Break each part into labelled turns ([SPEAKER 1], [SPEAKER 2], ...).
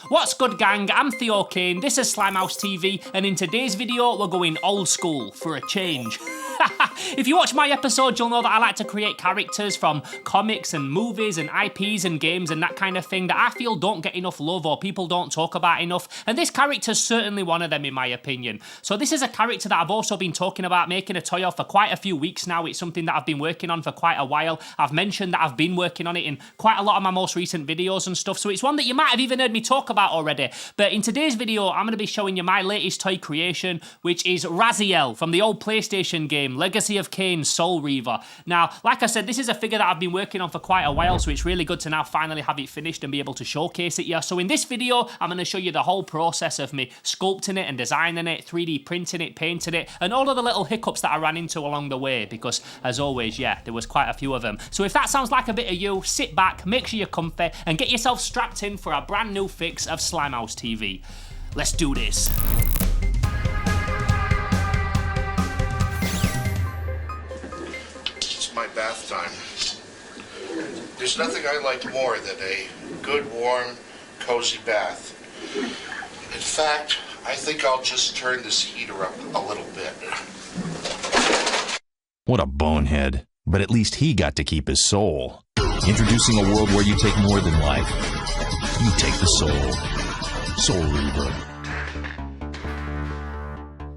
[SPEAKER 1] What's good, gang? I'm Kain, this is Slimehouse TV, and in today's video we're going old school for a change. If you watch my episodes, you'll know that I like to create characters from comics and movies and IPs and games and that kind of thing that I feel don't get enough love or people don't talk about enough, and this character's certainly one of them in my opinion. So this is a character that I've also been talking about making a toy of for quite a few weeks now. It's something that I've been working on for quite a while. I've mentioned that I've been working on it in quite a lot of my most recent videos and stuff, so it's one that you might have even heard me talk about already. But in today's video, I'm going to be showing you my latest toy creation, which is Raziel from the old PlayStation game Legacy of Kain Reaver. Now, like I said, this is a figure that I've been working on for quite a while, so it's really good to now finally have it finished and be able to showcase it here. So in this video, I'm going to show you the whole process of me sculpting it and designing it, 3D printing it, painting it, and all of the little hiccups that I ran into along the way, because as always, yeah, there was quite a few of them. So if that sounds like a bit of you, sit back, make sure you're comfy, and get yourself strapped in for a brand new fix of Slimehouse TV. Let's do this.
[SPEAKER 2] My bath time. There's nothing I like more than a good, warm, cozy bath. In fact, I think I'll just turn this heater up a little bit.
[SPEAKER 3] What a bonehead. But at least he got to keep his soul. Introducing a world where you take more than life. You take the soul. Soul Reaver.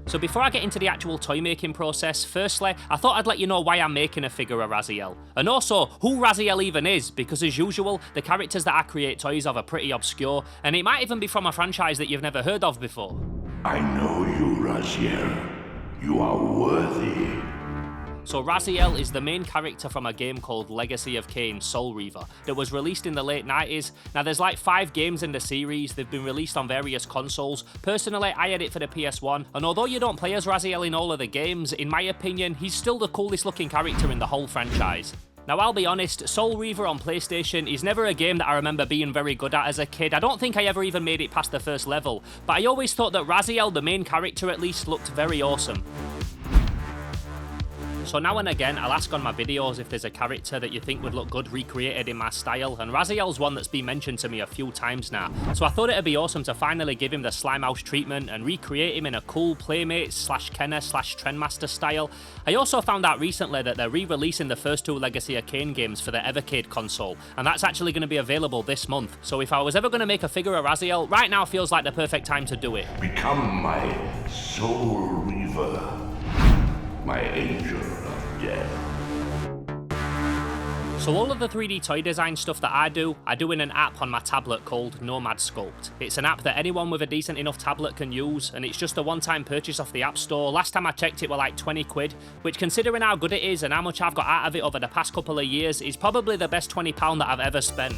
[SPEAKER 1] So before I get into the actual toy making process, firstly, I thought I'd let you know why I'm making a figure of Raziel. And also, who Raziel even is, because as usual, the characters that I create toys of are pretty obscure, and it might even be from a franchise that you've never heard of before.
[SPEAKER 4] I know you, Raziel. You are worthy.
[SPEAKER 1] So Raziel is the main character from a game called Legacy of Kain Reaver that was released in the late 90s. Now there's like 5 games in the series, they've been released on various consoles. Personally, I had it for the PS1, and although you don't play as Raziel in all of the games, in my opinion, he's still the coolest looking character in the whole franchise. Now I'll be honest, Soul Reaver on PlayStation is never a game that I remember being very good at as a kid. I don't think I ever even made it past the first level, but I always thought that Raziel, the main character at least, looked very awesome. So now and again, I'll ask on my videos if there's a character that you think would look good recreated in my style, and Raziel's one that's been mentioned to me a few times now. So I thought it'd be awesome to finally give him the Slimehouse treatment and recreate him in a cool Playmates/Kenner/Trendmaster style. I also found out recently that they're re-releasing the first 2 Legacy of Kain games for the Evercade console, and that's actually going to be available this month. So if I was ever going to make a figure of Raziel, right now feels like the perfect time to do it.
[SPEAKER 4] Become my Soul Reaver, my angel of death.
[SPEAKER 1] So all of the 3D toy design stuff that I do in an app on my tablet called Nomad Sculpt. It's an app that anyone with a decent enough tablet can use, and it's just a one-time purchase off the App Store. Last time I checked it were like 20 quid, which considering how good it is and how much I've got out of it over the past couple of years is probably the best £20 that I've ever spent.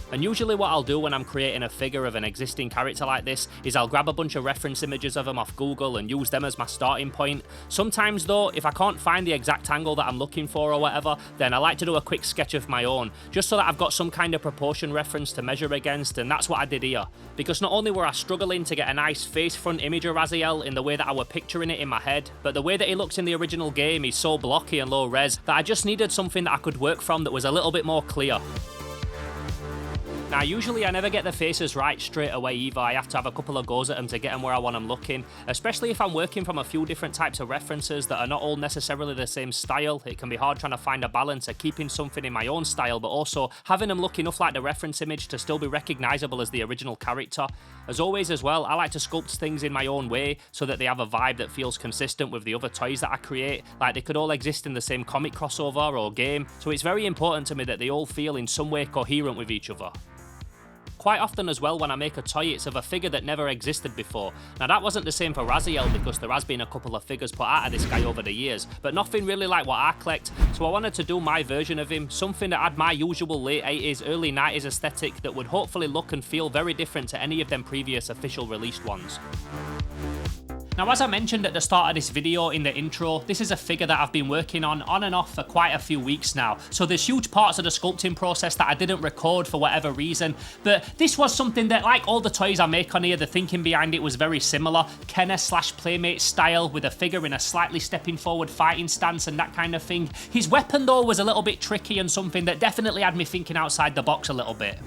[SPEAKER 1] And usually what I'll do when I'm creating a figure of an existing character like this is I'll grab a bunch of reference images of them off Google and use them as my starting point. Sometimes though, if I can't find the exact angle that I'm looking for or whatever, then I like to do a quick sketch of my own, just so that I've got some kind of proportion reference to measure against, and that's what I did here. Because not only were I struggling to get a nice face front image of Raziel in the way that I were picturing it in my head, but the way that he looks in the original game is so blocky and low res that I just needed something that I could work from that was a little bit more clear. Now usually I never get the faces right straight away either. I have to have a couple of goes at them to get them where I want them looking, especially if I'm working from a few different types of references that are not all necessarily the same style. It can be hard trying to find a balance of keeping something in my own style but also having them look enough like the reference image to still be recognisable as the original character. As always as well, I like to sculpt things in my own way so that they have a vibe that feels consistent with the other toys that I create, like they could all exist in the same comic crossover or game, so it's very important to me that they all feel in some way coherent with each other. Quite often as well when I make a toy, it's of a figure that never existed before. Now that wasn't the same for Raziel because there has been a couple of figures put out of this guy over the years, but nothing really like what I collect, so I wanted to do my version of him, something that had my usual late 80s, early 90s aesthetic that would hopefully look and feel very different to any of them previous official released ones. Now, as I mentioned at the start of this video in the intro, this is a figure that I've been working on and off for quite a few weeks now. So there's huge parts of the sculpting process that I didn't record for whatever reason, but this was something that, like all the toys I make on here, the thinking behind it was very similar. Kenner/Playmate style with a figure in a slightly stepping forward fighting stance and that kind of thing. His weapon though was a little bit tricky and something that definitely had me thinking outside the box a little bit.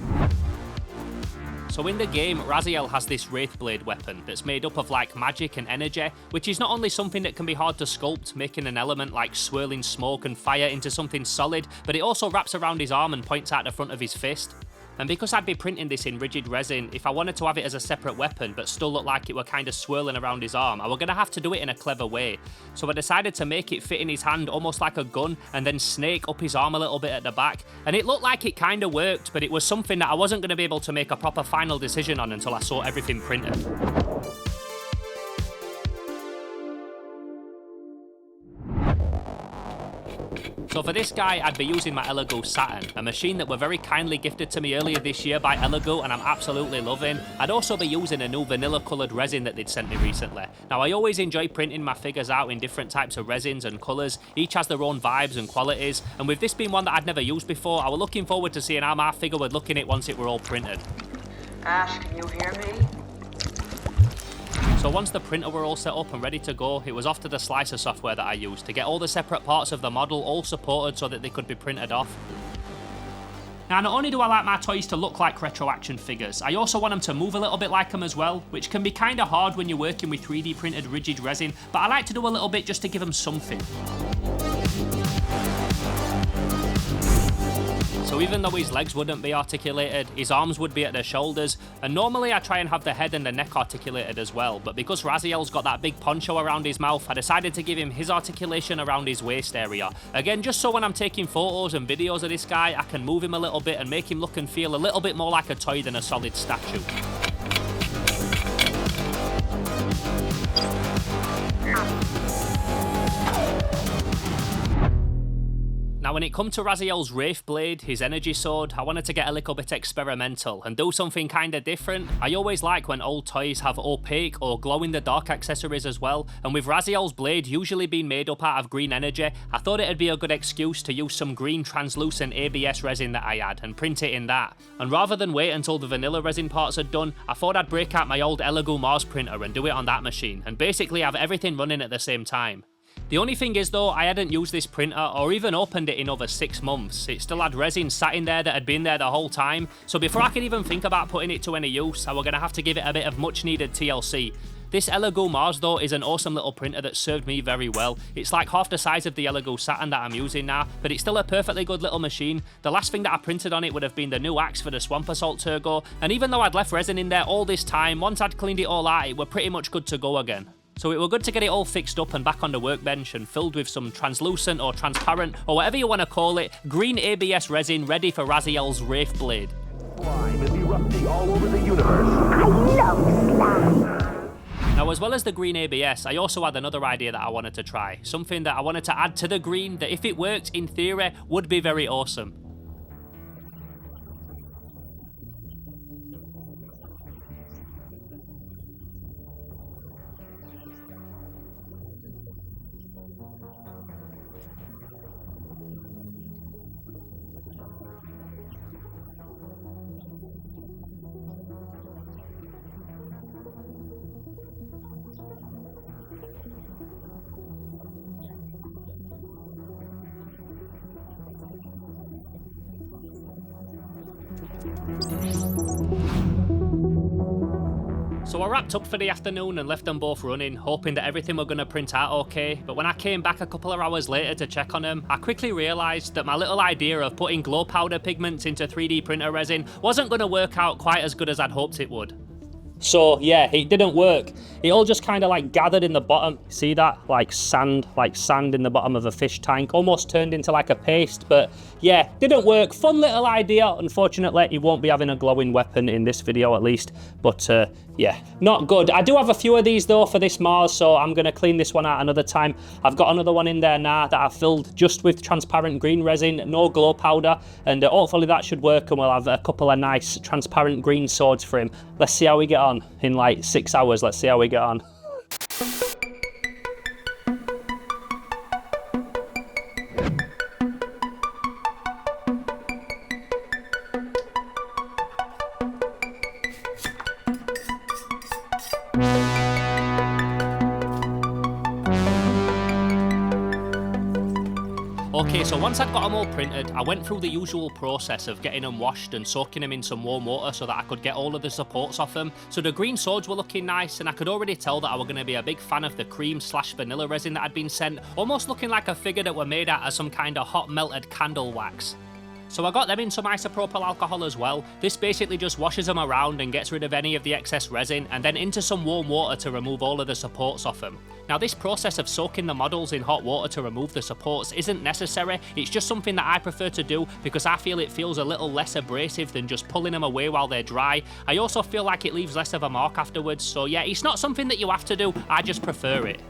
[SPEAKER 1] So in the game, Raziel has this Wraithblade weapon that's made up of like magic and energy, which is not only something that can be hard to sculpt, making an element like swirling smoke and fire into something solid, but it also wraps around his arm and points out the front of his fist. And because I'd be printing this in rigid resin, if I wanted to have it as a separate weapon but still look like it were kind of swirling around his arm, I were going to have to do it in a clever way. So I decided to make it fit in his hand almost like a gun and then snake up his arm a little bit at the back. And it looked like it kind of worked, but it was something that I wasn't going to be able to make a proper final decision on until I saw everything printed. So for this guy, I'd be using my ELEGOO Saturn, a machine that were very kindly gifted to me earlier this year by ELEGOO and I'm absolutely loving. I'd also be using a new vanilla coloured resin that they'd sent me recently. Now I always enjoy printing my figures out in different types of resins and colours, each has their own vibes and qualities, and with this being one that I'd never used before, I was looking forward to seeing how my figure would look in it once it were all printed.
[SPEAKER 5] Ash, can you hear me?
[SPEAKER 1] So once the printer were all set up and ready to go, it was off to the slicer software that I used to get all the separate parts of the model all supported so that they could be printed off. Now, not only do I like my toys to look like retro action figures, I also want them to move a little bit like them as well, which can be kind of hard when you're working with 3D printed rigid resin, but I like to do a little bit just to give them something. So even though his legs wouldn't be articulated, his arms would be at the shoulders, and normally I try and have the head and the neck articulated as well, but because Raziel's got that big poncho around his mouth, I decided to give him his articulation around his waist area. Again, just so when I'm taking photos and videos of this guy, I can move him a little bit and make him look and feel a little bit more like a toy than a solid statue. Now when it come to Raziel's Wraithblade, his energy sword, I wanted to get a little bit experimental and do something kinda different. I always like when old toys have opaque or glow-in-the-dark accessories as well, and with Raziel's blade usually being made up out of green energy, I thought it'd be a good excuse to use some green translucent ABS resin that I had and print it in that. And rather than wait until the vanilla resin parts are done, I thought I'd break out my old ELEGOO Mars printer and do it on that machine, and basically have everything running at the same time. The only thing is though, I hadn't used this printer or even opened it in over 6 months. It still had resin sat in there that had been there the whole time, so before I could even think about putting it to any use, I were going to have to give it a bit of much needed TLC. This ELEGOO Mars though is an awesome little printer that served me very well. It's like half the size of the ELEGOO Saturn that I'm using now, but it's still a perfectly good little machine. The last thing that I printed on it would have been the new axe for the Swamp Assault Turgo, and even though I'd left resin in there all this time, once I'd cleaned it all out, it were pretty much good to go again. So it were good to get it all fixed up and back on the workbench and filled with some translucent or transparent, or whatever you want to call it, green ABS resin ready for Raziel's Wraithblade.
[SPEAKER 4] Slime is erupting all over the universe.
[SPEAKER 5] I love slime.
[SPEAKER 1] Now as well as the green ABS, I also had another idea that I wanted to try. Something that I wanted to add to the green that if it worked, in theory, would be very awesome. So I wrapped up for the afternoon and left them both running, hoping that everything were going to print out okay, but when I came back a couple of hours later to check on them, I quickly realised that my little idea of putting glow powder pigments into 3D printer resin wasn't going to work out quite as good as I'd hoped it would. So yeah, it didn't work. It all just kind of like gathered in the bottom. See that? Like sand in the bottom of a fish tank. Almost turned into like a paste, but yeah, didn't work. Fun little idea. Unfortunately, he won't be having a glowing weapon in this video at least, but yeah, not good. I do have a few of these though for this Mars, so I'm gonna clean this one out another time. I've got another one in there now that I filled just with transparent green resin, no glow powder, and hopefully that should work and we'll have a couple of nice transparent green swords for him. Let's see how we get on in like 6 hours. Let's see how we get on. Okay, so once I'd got them all printed, I went through the usual process of getting them washed and soaking them in some warm water so that I could get all of the supports off them. So the green swords were looking nice, and I could already tell that I were going to be a big fan of the cream/vanilla resin that had been sent, almost looking like a figure that were made out of some kind of hot melted candle wax. So I got them in some isopropyl alcohol as well. This basically just washes them around and gets rid of any of the excess resin, and then into some warm water to remove all of the supports off them. Now this process of soaking the models in hot water to remove the supports isn't necessary, it's just something that I prefer to do because I feel it feels a little less abrasive than just pulling them away while they're dry. I also feel like it leaves less of a mark afterwards, so yeah, it's not something that you have to do, I just prefer it.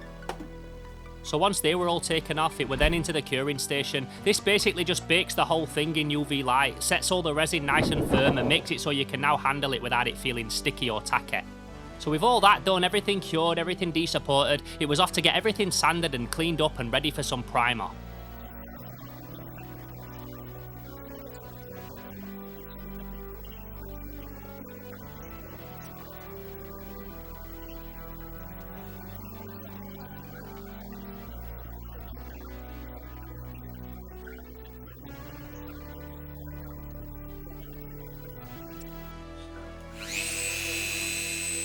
[SPEAKER 1] So once they were all taken off, it were then into the curing station. This basically just bakes the whole thing in UV light, sets all the resin nice and firm, and makes it so you can now handle it without it feeling sticky or tacky. So with all that done, everything cured, everything desupported, it was off to get everything sanded and cleaned up and ready for some primer.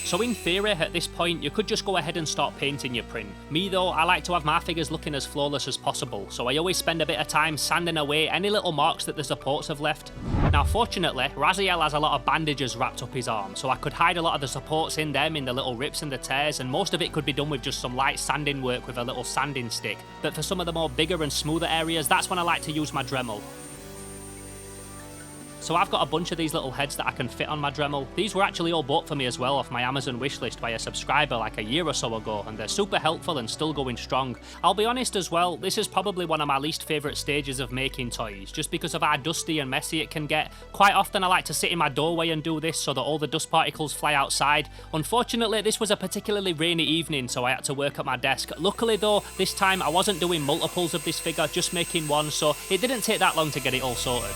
[SPEAKER 1] So in theory, at this point, you could just go ahead and start painting your print. Me though, I like to have my figures looking as flawless as possible, so I always spend a bit of time sanding away any little marks that the supports have left. Now fortunately, Raziel has a lot of bandages wrapped up his arm, so I could hide a lot of the supports in them, in the little rips and the tears, and most of it could be done with just some light sanding work with a little sanding stick. But for some of the more bigger and smoother areas, that's when I like to use my Dremel. So I've got a bunch of these little heads that I can fit on my Dremel. These were actually all bought for me as well off my Amazon wishlist by a subscriber like a year or so ago, and they're super helpful and still going strong. I'll be honest as well, this is probably one of my least favourite stages of making toys, just because of how dusty and messy it can get. Quite often I like to sit in my doorway and do this so that all the dust particles fly outside. Unfortunately, this was a particularly rainy evening, so I had to work at my desk. Luckily though, this time I wasn't doing multiples of this figure, just making one, so it didn't take that long to get it all sorted.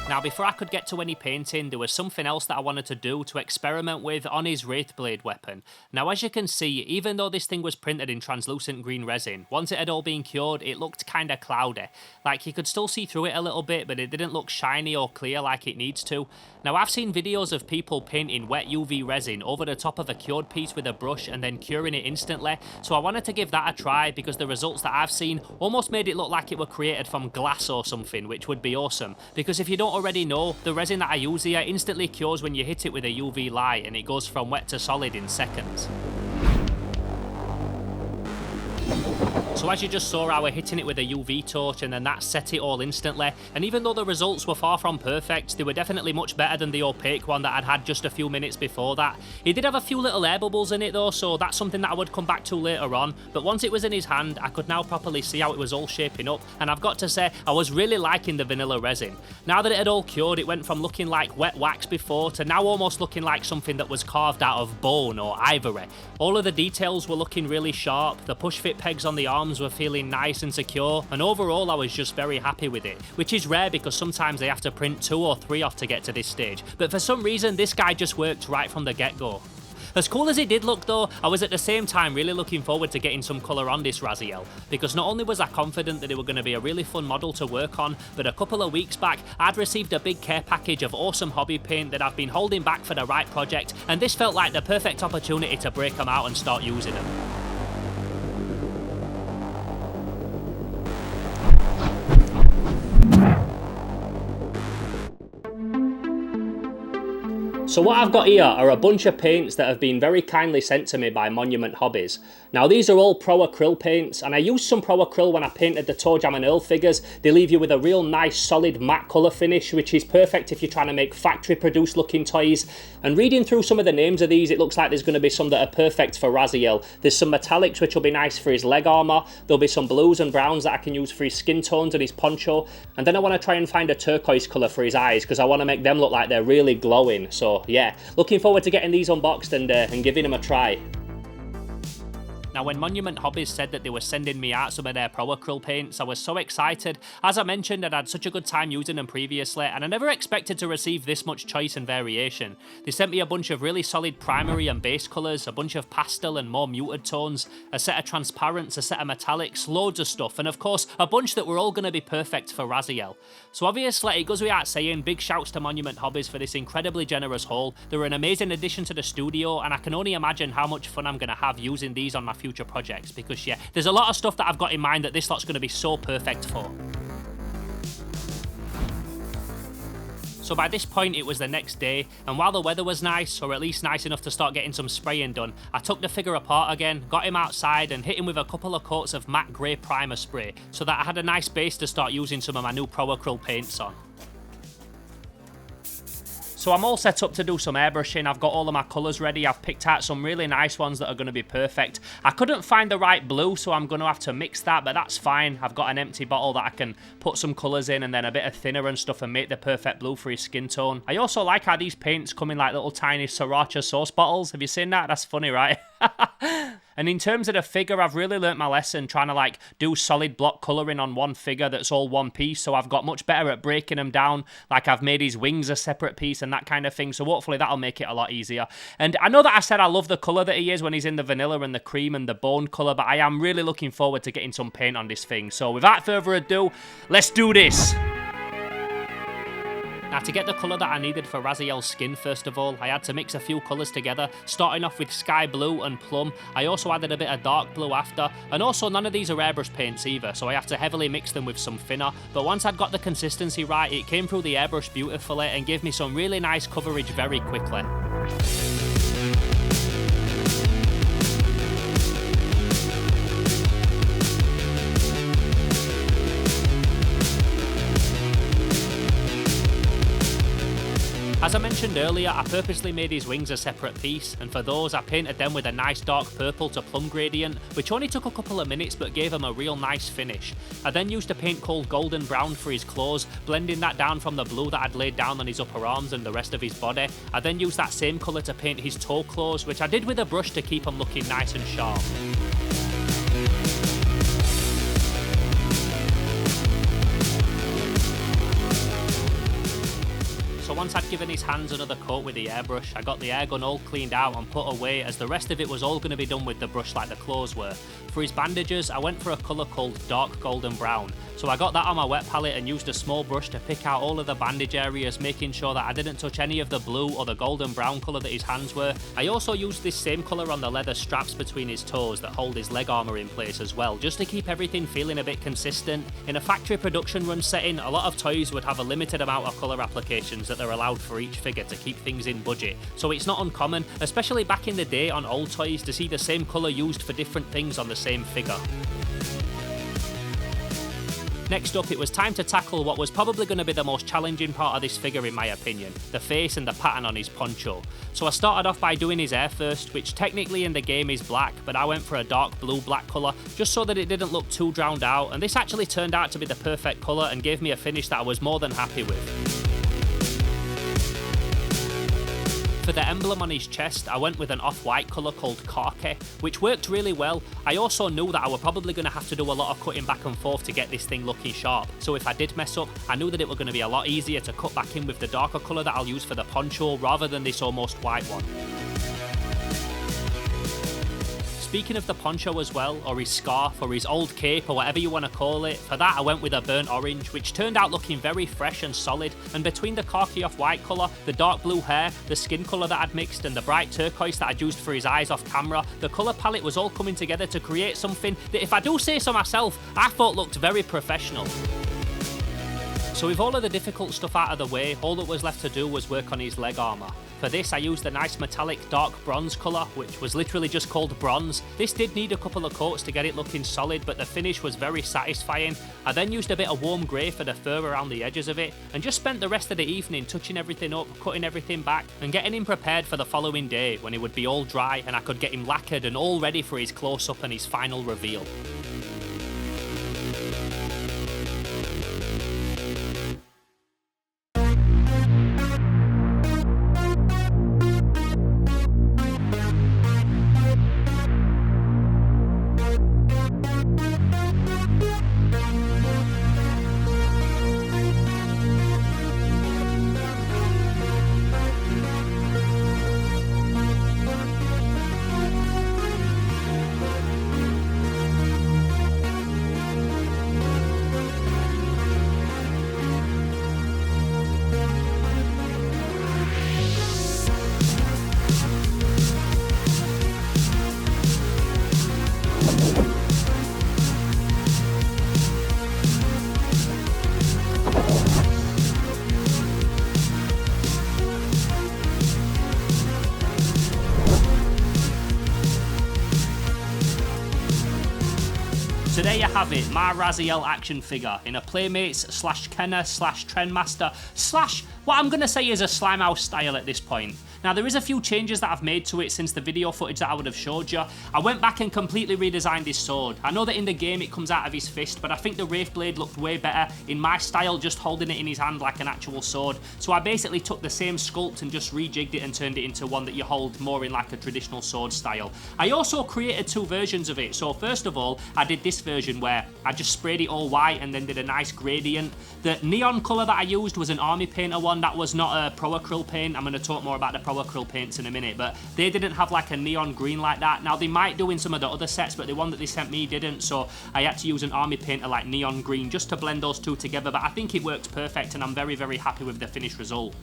[SPEAKER 1] Now before I could get to any painting, there was something else that I wanted to do to experiment with on his Wraithblade weapon. Now as you can see, even though this thing was printed in translucent green resin, once it had all been cured, it looked kinda cloudy. Like you could still see through it a little bit, but it didn't look shiny or clear like it needs to. Now I've seen videos of people painting wet UV resin over the top of a cured piece with a brush and then curing it instantly, so I wanted to give that a try because the results that I've seen almost made it look like it were created from glass or something, which would be awesome. Because if you don't already know, the resin that I use here instantly cures when you hit it with a UV light, and it goes from wet to solid in seconds. So as you just saw, I were hitting it with a UV torch and then that set it all instantly, and even though the results were far from perfect, they were definitely much better than the opaque one that I'd had just a few minutes before that. It did have a few little air bubbles in it though, so that's something that I would come back to later on, but once it was in his hand, I could now properly see how it was all shaping up, and I've got to say, I was really liking the vanilla resin. Now that it had all cured, it went from looking like wet wax before to now almost looking like something that was carved out of bone or ivory. All of the details were looking really sharp, the push fit pegs on the arms were feeling nice and secure, and overall I was just very happy with it, which is rare because sometimes they have to print 2 or 3 off to get to this stage, but for some reason this guy just worked right from the get-go. As cool as it did look though, I was at the same time really looking forward to getting some colour on this Raziel, because not only was I confident that it were going to be a really fun model to work on, but a couple of weeks back I'd received a big care package of awesome hobby paint that I've been holding back for the right project, and this felt like the perfect opportunity to break them out and start using them. So what I've got here are a bunch of paints that have been very kindly sent to me by Monument Hobbies. Now these are all Pro Acryl paints, and I used some Pro Acryl when I painted the Toe Jam and Earl figures. They leave you with a real nice solid matte colour finish, which is perfect if you're trying to make factory produced looking toys. And reading through some of the names of these, it looks like there's going to be some that are perfect for Raziel. There's some metallics which will be nice for his leg armour, there'll be some blues and browns that I can use for his skin tones and his poncho, and then I want to try and find a turquoise colour for his eyes because I want to make them look like they're really glowing. So yeah, looking forward to getting these unboxed and giving them a try. Now when Monument Hobbies said that they were sending me out some of their Pro Acryl paints, I was so excited. As I mentioned, I'd had such a good time using them previously, and I never expected to receive this much choice and variation. They sent me a bunch of really solid primary and base colours, a bunch of pastel and more muted tones, a set of transparents, a set of metallics, loads of stuff, and of course a bunch that were all going to be perfect for Raziel. So obviously it goes without saying, big shouts to Monument Hobbies for this incredibly generous haul. They were an amazing addition to the studio, and I can only imagine how much fun I'm going to have using these on my future projects, because yeah, there's a lot of stuff that I've got in mind that this lot's going to be so perfect for. So by this point it was the next day, and while the weather was nice, or at least nice enough to start getting some spraying done, I took the figure apart again, got him outside and hit him with a couple of coats of matte grey primer spray, so that I had a nice base to start using some of my new Pro Acryl paints on. So I'm all set up to do some airbrushing. I've got all of my colours ready. I've picked out some really nice ones that are going to be perfect. I couldn't find the right blue, so I'm going to have to mix that, but that's fine. I've got an empty bottle that I can put some colours in and then a bit of thinner and stuff and make the perfect blue for his skin tone. I also like how these paints come in like little tiny sriracha sauce bottles. Have you seen that? That's funny, right? And in terms of the figure, I've really learnt my lesson trying to like do solid block colouring on one figure that's all one piece, so I've got much better at breaking them down. Like I've made his wings a separate piece and that kind of thing, so hopefully that'll make it a lot easier. And I know that I said I love the colour that he is when he's in the vanilla and the cream and the bone colour, but I am really looking forward to getting some paint on this thing. So without further ado, let's do this! Now to get the colour that I needed for Raziel's skin, first of all, I had to mix a few colours together, starting off with sky blue and plum. I also added a bit of dark blue after, and also none of these are airbrush paints either, so I have to heavily mix them with some thinner. But once I'd got the consistency right, it came through the airbrush beautifully and gave me some really nice coverage very quickly. As I mentioned earlier, I purposely made his wings a separate piece, and for those I painted them with a nice dark purple to plum gradient, which only took a couple of minutes but gave him a real nice finish. I then used a paint called Golden Brown for his claws, blending that down from the blue that I'd laid down on his upper arms and the rest of his body. I then used that same colour to paint his toe claws, which I did with a brush to keep him looking nice and sharp. So once I'd given his hands another coat with the airbrush, I got the air gun all cleaned out and put away, as the rest of it was all going to be done with the brush like the clothes were. For his bandages, I went for a colour called Dark Golden Brown. So I got that on my wet palette and used a small brush to pick out all of the bandage areas, making sure that I didn't touch any of the blue or the golden brown colour that his hands were. I also used this same colour on the leather straps between his toes that hold his leg armour in place as well, just to keep everything feeling a bit consistent. In a factory production run setting, a lot of toys would have a limited amount of colour applications that they're allowed for each figure to keep things in budget. So it's not uncommon, especially back in the day on old toys, to see the same colour used for different things on the same figure. Next up, it was time to tackle what was probably going to be the most challenging part of this figure in my opinion, the face and the pattern on his poncho. So I started off by doing his hair first, which technically in the game is black, but I went for a dark blue-black colour, just so that it didn't look too drowned out, and this actually turned out to be the perfect colour and gave me a finish that I was more than happy with. For the emblem on his chest, I went with an off-white colour called Khaki, which worked really well. I also knew that I was probably going to have to do a lot of cutting back and forth to get this thing looking sharp, so if I did mess up, I knew that it was going to be a lot easier to cut back in with the darker colour that I'll use for the poncho rather than this almost white one. Speaking of the poncho as well, or his scarf, or his old cape, or whatever you want to call it, for that I went with a burnt orange, which turned out looking very fresh and solid, and between the khaki off-white colour, the dark blue hair, the skin colour that I'd mixed, and the bright turquoise that I'd used for his eyes off camera, the colour palette was all coming together to create something that, if I do say so myself, I thought looked very professional. So with all of the difficult stuff out of the way, all that was left to do was work on his leg armour. For this I used a nice metallic dark bronze colour, which was literally just called bronze. This did need a couple of coats to get it looking solid, but the finish was very satisfying. I then used a bit of warm grey for the fur around the edges of it, and just spent the rest of the evening touching everything up, cutting everything back, and getting him prepared for the following day when it would be all dry and I could get him lacquered and all ready for his close-up and his final reveal. have it, my Raziel action figure in a Playmates slash Kenner slash Trendmaster slash what I'm going to say is a Slimehouse style at this point. Now there is a few changes that I've made to it since the video footage that I would have showed you. I went back and completely redesigned his sword. I know that in the game it comes out of his fist, but I think the Wraith Blade looked way better in my style, just holding it in his hand like an actual sword. So I basically took the same sculpt and just rejigged it and turned it into one that you hold more in like a traditional sword style. I also created two versions of it. So first of all, I did this version where I just sprayed it all white and then did a nice gradient. The neon colour that I used was an Army Painter one, that was not a Pro Acryl paint. I'm going to talk more about the Pro Acryl paints in a minute, but they didn't have like a neon green like that. Now they might do in some of the other sets, but the one that they sent me didn't, so I had to use an Army Painter like neon green just to blend those two together, but I think it worked perfect and I'm very, very happy with the finished result.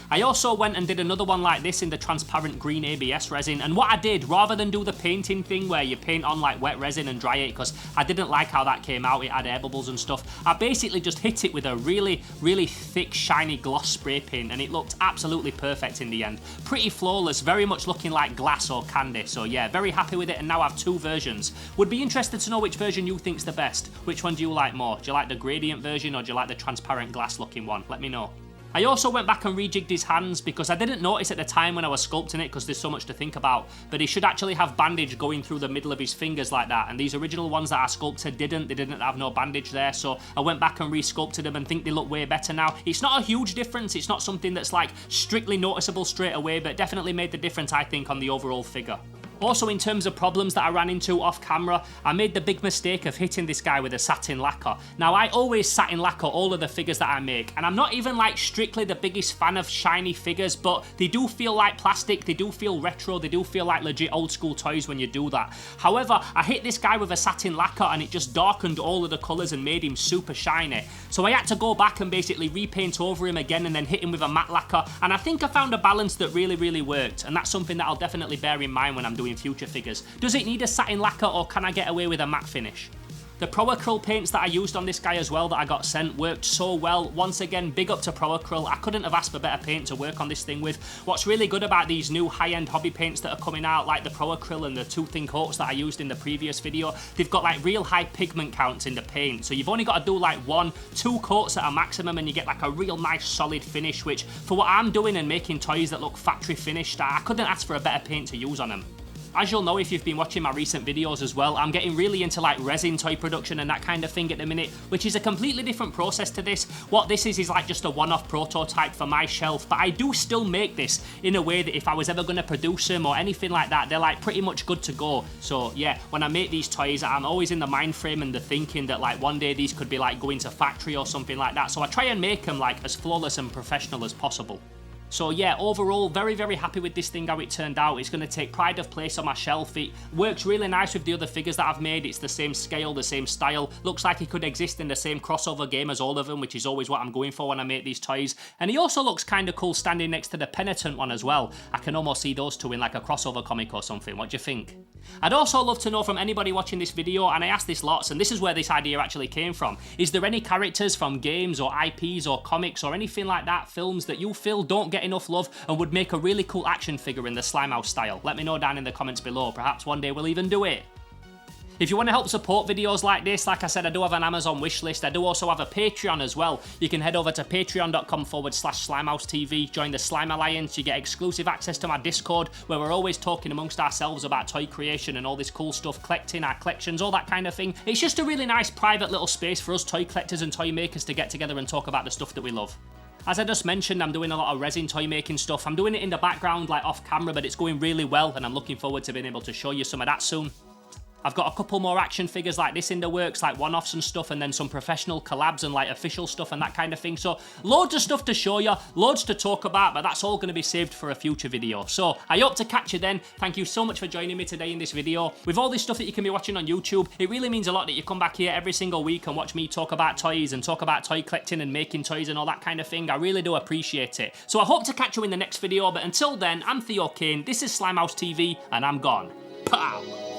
[SPEAKER 1] I also went and did another one like this in the transparent green ABS resin, and what I did, rather than do the painting thing where you paint on like wet resin and dry it, because I didn't like how that came out, it had air bubbles and stuff, I basically just hit it with a really, really thick shiny gloss spray paint and it looked absolutely perfect in the end. Pretty flawless, very much looking like glass or candy, so yeah, very happy with it and now I have two versions. Would be interested to know which version you think's the best. Which one do you like more? Do you like the gradient version or do you like the transparent glass looking one? Let me know. I also went back and rejigged his hands because I didn't notice at the time when I was sculpting it because there's so much to think about, but he should actually have bandage going through the middle of his fingers like that, and these original ones that I sculpted didn't. They didn't have no bandage there, so I went back and re-sculpted them and think they look way better now. It's not a huge difference, it's not something that's like strictly noticeable straight away, but definitely made the difference I think on the overall figure. Also, in terms of problems that I ran into off camera, I made the big mistake of hitting this guy with a satin lacquer. Now, I always satin lacquer all of the figures that I make, and I'm not even like strictly the biggest fan of shiny figures, but they do feel like plastic, they do feel retro, they do feel like legit old school toys when you do that. However, I hit this guy with a satin lacquer and it just darkened all of the colours and made him super shiny. So I had to go back and basically repaint over him again and then hit him with a matte lacquer, and I think I found a balance that really, really worked, and that's something that I'll definitely bear in mind when I'm doing future figures. Does it need a satin lacquer or can I get away with a matte finish? The Pro Acryl paints that I used on this guy as well that I got sent worked so well. Once again, big up to Pro Acryl. I couldn't have asked for better paint to work on this thing with. What's really good about these new high-end hobby paints that are coming out, like the Pro Acryl and the two thin coats that I used in the previous video, they've got like real high pigment counts in the paint. So you've only got to do like 1-2 coats at a maximum and you get like a real nice solid finish, which for what I'm doing and making toys that look factory finished, I couldn't ask for a better paint to use on them. As you'll know if you've been watching my recent videos as well, I'm getting really into like resin toy production and that kind of thing at the minute, which is a completely different process to this. What this is like just a one-off prototype for my shelf, but I do still make this in a way that if I was ever going to produce them or anything like that, they're like pretty much good to go. So yeah, when I make these toys, I'm always in the mind frame and the thinking that like one day these could be like going to factory or something like that. So I try and make them like as flawless and professional as possible. So yeah, overall, very, very happy with this thing, how it turned out. It's going to take pride of place on my shelf. It works really nice with the other figures that I've made. It's the same scale, the same style. Looks like it could exist in the same crossover game as all of them, which is always what I'm going for when I make these toys. And he also looks kind of cool standing next to the Penitent one as well. I can almost see those two in like a crossover comic or something. What do you think? I'd also love to know from anybody watching this video, and I ask this lots, and this is where this idea actually came from. Is there any characters from games or IPs or comics or anything like that, films that you feel don't get enough love and would make a really cool action figure in the Slimehouse style? Let me know down in the comments below. Perhaps one day we'll even do it. If you want to help support videos like this, like I said, I do have an Amazon wishlist. I do also have a Patreon as well. You can head over to patreon.com/SlimehouseTV, join the Slime Alliance. You get exclusive access to my Discord, where we're always talking amongst ourselves about toy creation and all this cool stuff, collecting our collections, all that kind of thing. It's just a really nice private little space for us toy collectors and toy makers to get together and talk about the stuff that we love. As I just mentioned, I'm doing a lot of resin toy making stuff. I'm doing it in the background, like off camera, but it's going really well, and I'm looking forward to being able to show you some of that soon. I've got a couple more action figures like this in the works, like one-offs and stuff, and then some professional collabs and like official stuff and that kind of thing. So loads of stuff to show you, loads to talk about, but that's all going to be saved for a future video. So I hope to catch you then. Thank you so much for joining me today in this video. With all this stuff that you can be watching on YouTube, it really means a lot that you come back here every single week and watch me talk about toys and talk about toy collecting and making toys and all that kind of thing. I really do appreciate it. So I hope to catch you in the next video, but until then, I'm Kain, this is Slimehouse TV, and I'm gone. Pow!